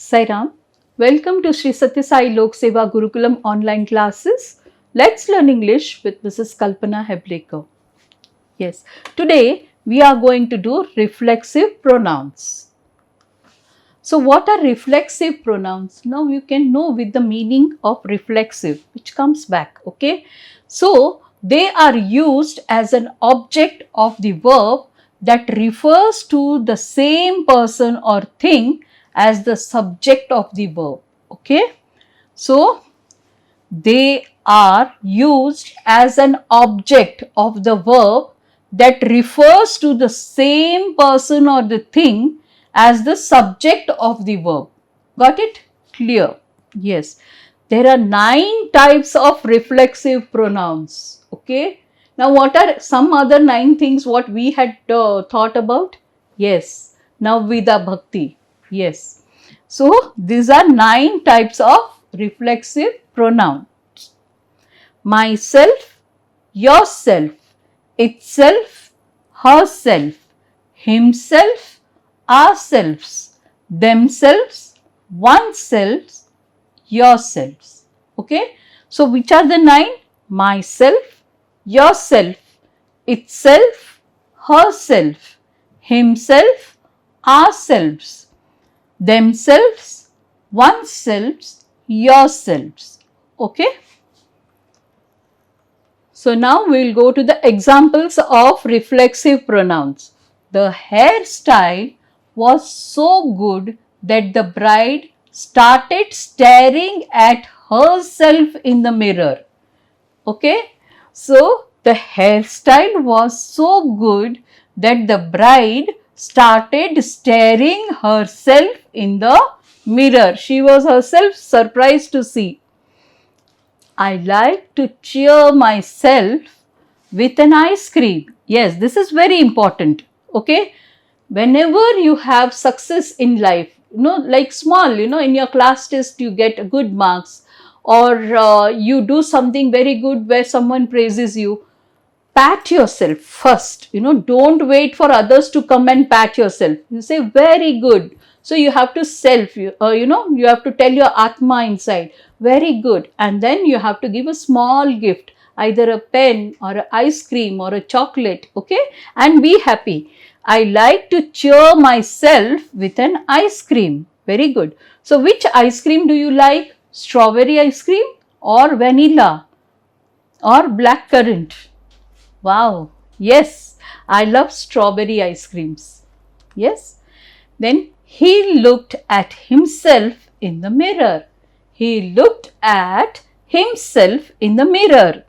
Sairam, welcome to Sri Sathya Sai Lok Seva Gurukulam online classes. Let's learn English with Mrs. Kalpana Heblekar. Yes, today we are going to do reflexive pronouns. So what are reflexive pronouns? Now you can know with the meaning of reflexive, which comes back, okay? So they are used as an object of the verb that refers to the same person or thing as the subject of the verb, okay? So they are used as an object of the verb that refers to the same person or the thing as the subject of the verb. Got it? Clear? Yes. There are 9 types of reflexive pronouns, okay? Now what are some other 9 things what we had thought about? Yes. Navvida Bhakti. Yes. So these are 9 types of reflexive pronouns. Myself, yourself, itself, herself, himself, ourselves, themselves, oneself, yourselves. Okay. So which are the 9? Myself, yourself, itself, herself, himself, ourselves, themselves, oneself, yourselves. Okay. So now we will go to the examples of reflexive pronouns. The hairstyle was so good that the bride started staring at herself in the mirror. Okay. So the hairstyle was so good that the bride started staring herself in the mirror. She was herself surprised to see. I like to cheer myself with an ice cream. Yes, this is very important. Okay. Whenever you have success in life, like small, in your class test you get good marks, or you do something very good where someone praises you, pat yourself first. Don't wait for others to come and pat yourself. You say very good. So you have to you have to tell your Atma inside, very good. And then you have to give a small gift, either a pen or an ice cream or a chocolate, okay? And be happy. I like to cheer myself with an ice cream. Very good. So which ice cream do you like? Strawberry ice cream or vanilla or blackcurrant? Wow. Yes, I love strawberry ice creams. Yes. Then he looked at himself in the mirror. He looked at himself in the mirror.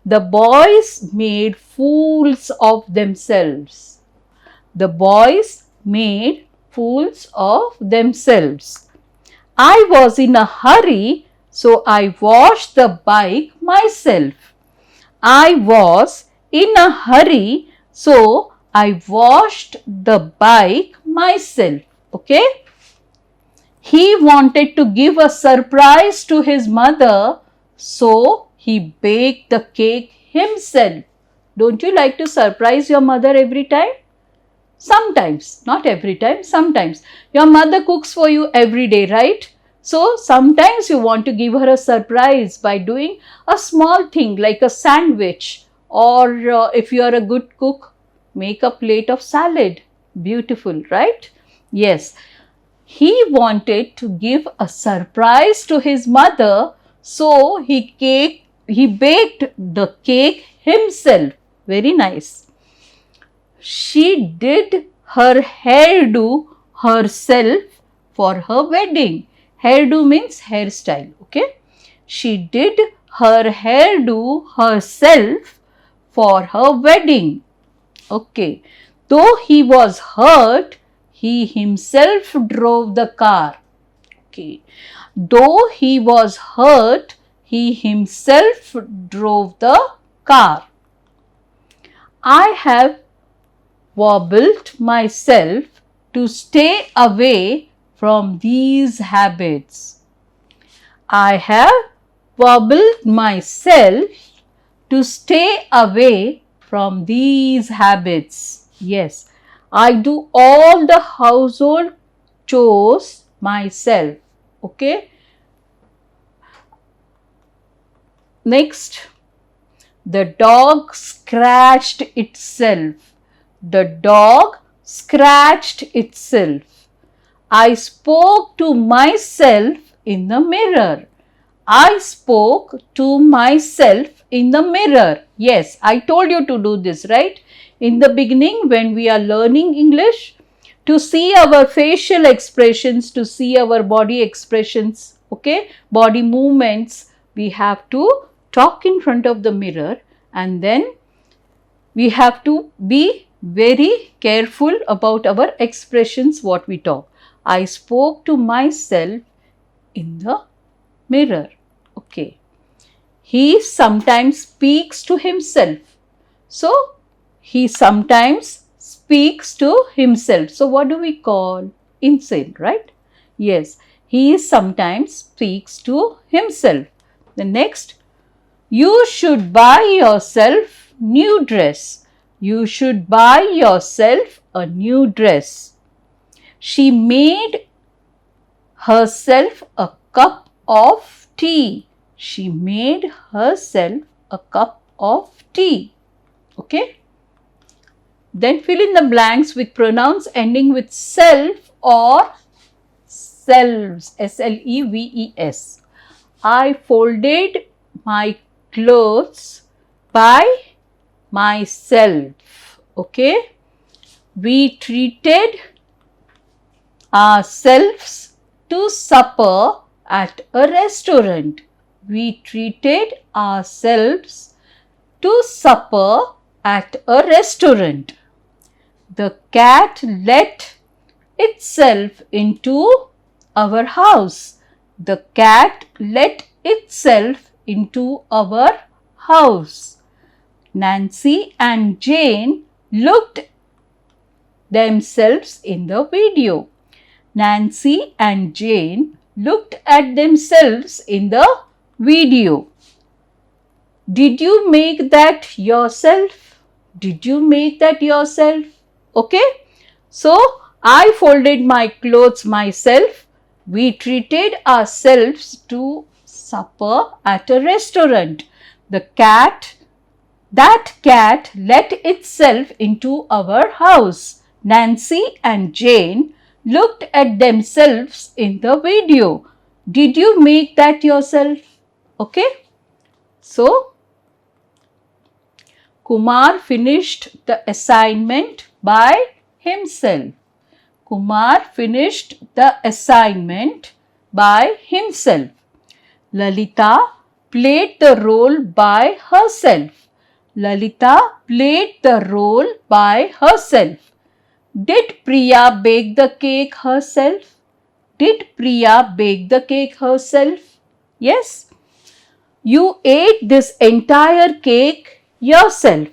The boys made fools of themselves. The boys made fools of themselves. I was in a hurry, so I washed the bike myself. I was in a hurry, so I washed the bike myself. Okay. He wanted to give a surprise to his mother, so he baked the cake himself. Don't you like to surprise your mother every time? Sometimes, not every time, sometimes. Your mother cooks for you every day, right? So sometimes you want to give her a surprise by doing a small thing like a sandwich, or if you are a good cook, make a plate of salad. Beautiful, right? Yes. He wanted to give a surprise to his mother, so he baked the cake himself. Very nice. She did her hairdo herself for her wedding. Hairdo means hairstyle, okay? She did her hairdo herself for her wedding. Okay. Though he was hurt, he himself drove the car. Okay. Though he was hurt, he himself drove the car. I have wobbled myself to stay away from these habits. I have wobbled myself to stay away from these habits. Yes, I do all the household chores myself. Okay. Next, the dog scratched itself. The dog scratched itself. I spoke to myself in the mirror. I spoke to myself in the mirror. Yes, I told you to do this, right? In the beginning, when we are learning English, to see our facial expressions, to see our body expressions, okay, body movements, we have to talk in front of the mirror, and then we have to be very careful about our expressions, what we talk. I spoke to myself in the mirror. Okay. He sometimes speaks to himself. So, he sometimes speaks to himself. So, what do we call himself, right? Yes, he sometimes speaks to himself. The next, you should buy yourself new dress. You should buy yourself a new dress. She made herself a cup of tea. She made herself a cup of tea. Okay. Then fill in the blanks with pronouns ending with self or selves. S-L-E-V-E-S. I folded my clothes by myself. Okay. We treated ourselves to supper at a restaurant. We treated ourselves to supper at a restaurant. The cat let itself into our house. The cat let itself into our house. Nancy and Jane looked themselves in the video. Nancy and Jane looked at themselves in the video. Did you make that yourself? Did you make that yourself? Okay. So, I folded my clothes myself. We treated ourselves to supper at a restaurant. That cat let itself into our house. Nancy and Jane looked at themselves in the video. Did you make that yourself? Okay. So, Kumar finished the assignment by himself. Kumar finished the assignment by himself. Lalita played the role by herself. Lalita played the role by herself. Did Priya bake the cake herself? Did Priya bake the cake herself? Yes. You ate this entire cake yourself.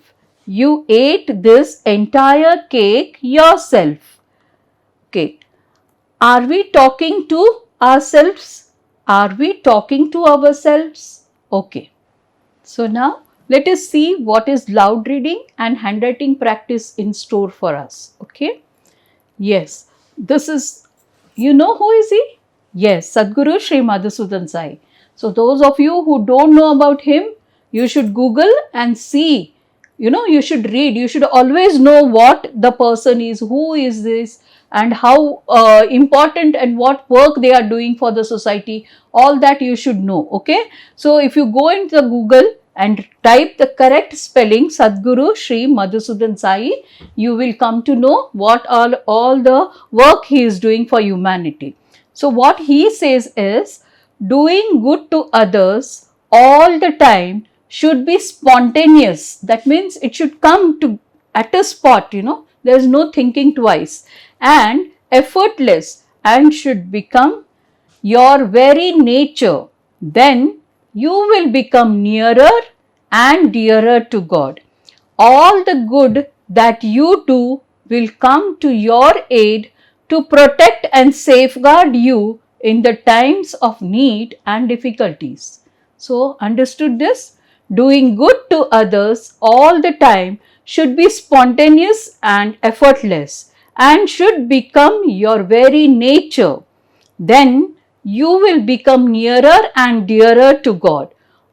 You ate this entire cake yourself. Okay. Are we talking to ourselves? Are we talking to ourselves? Okay. So now let us see what is loud reading and handwriting practice in store for us. Okay. Yes. This is, you know who is he? Yes, Sadhguru Sri Madhusudan Sai. So those of you who don't know about him, you should Google and see. You should read. You should always know what the person is, who is this, and how important and what work they are doing for the society. All that you should know. Okay. So if you go into the Google and type the correct spelling Sadhguru Sri Madhusudan Sai, you will come to know what all the work he is doing for humanity. So what he says is, doing good to others all the time should be spontaneous. That means it should come to at a spot, there is no thinking twice, and effortless, and should become your very nature. Then you will become nearer and dearer to God. All the good that you do will come to your aid to protect and safeguard you in the times of need and difficulties. So, understood this? Doing good to others all the time should be spontaneous and effortless and should become your very nature. Then you will become nearer and dearer to God.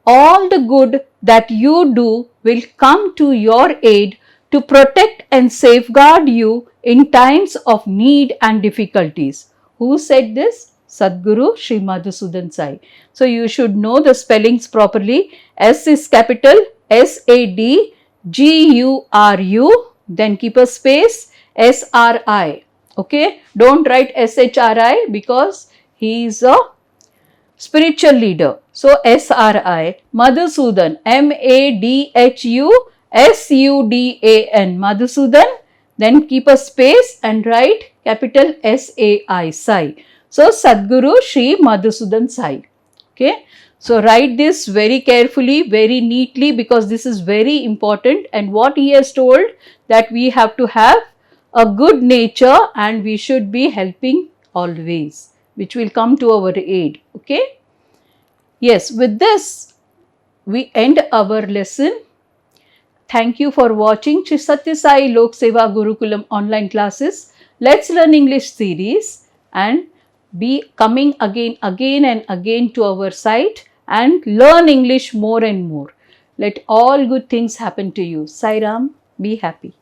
All the good that you do will come to your aid to protect and safeguard you in times of need and difficulties. Who said this? Sadhguru Sri Madhusudan Sai. So you should know the spellings properly. S is capital, SADGURU, then keep a space, SRI. Okay, don't write SHRI because he is a spiritual leader. So SRI, Madhusudan, MADHUSUDAN, Madhusudan, then keep a space and write capital SAI, Sai. So Sadhguru Sri Madhusudan Sai. Okay. So write this very carefully, very neatly, because this is very important, and what he has told, that we have to have a good nature and we should be helping always, which will come to our aid. Okay. Yes, with this we end our lesson. Thank you for watching Shri Sathya Sai Lok Seva Gurukulam online classes. Let's Learn English series, and be coming again and again to our site and learn English more and more. Let all good things happen to you. Sai Ram, be happy.